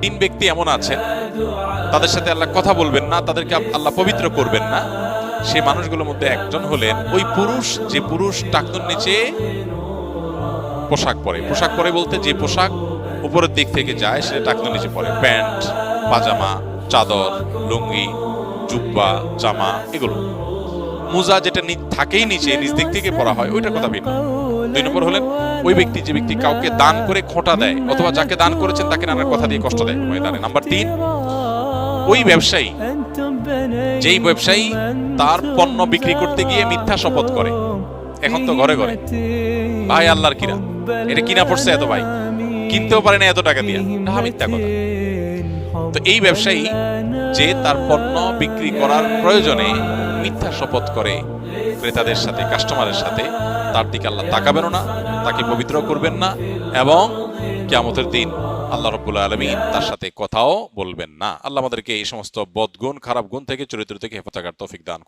তিন ব্যক্তি এমন আছেন, তাদের সাথে আল্লাহ কথা বলবেন না, তাদেরকে আল্লাহ পবিত্র করবেন না। সেই মানুষগুলোর মধ্যে একজন হলেন ওই পুরুষ, যে পুরুষ টাকনুর নিচে পোশাক পরে। পোশাক পরে বলতে যে পোশাক উপরের দিক থেকে যায় সেটা টাকনুর নিচে পরে, প্যান্ট, পাজামা, চাদর, লুঙ্গি, জুব্বা, জামা, এগুলো। মোজা যেটা থাকেই নিচে, নিচ দিক থেকে পরা হয়, ওইটার কথা ভিন্ন। 2 নম্বর হলেন ওই ব্যক্তি, যে ব্যক্তি কাউকে দান করে খোঁটা দেয়, অথবা যাকে দান করেছেন তাকে নানান কথা দিয়ে কষ্ট দেয় ময়দানে। নাম্বার 3, ওই ব্যবসায়ী, যেই ব্যবসায়ী তার পণ্য বিক্রি করতে গিয়ে মিথ্যা শপথ করে। এখন তো ঘরে ঘরে ভাই আল্লাহর কিরা, এটা কিনা পড়ছে এত, ভাই কিনতেও পারে না এত টাকা দিয়া, না মিথ্যা কথা। তো এই ব্যবসায়ী যে তার পণ্য বিক্রি করার প্রয়োজনে মিথ্যা শপথ করে ক্রেতাদের সাথে, কাস্টমারের সাথে, তার দিকে আল্লাহ তাকাবেনও না, তাকে পবিত্র করবেন না, এবং কিয়ামতের দিন আল্লাহ রাব্বুল আলামিন তার সাথে কথাও বলবেন না। আল্লাহ আমাদেরকে এই সমস্ত বদগুণ, খারাপ গুণ থেকে, চরিত্র থেকে হেফাজত করার তৌফিক দান করুন।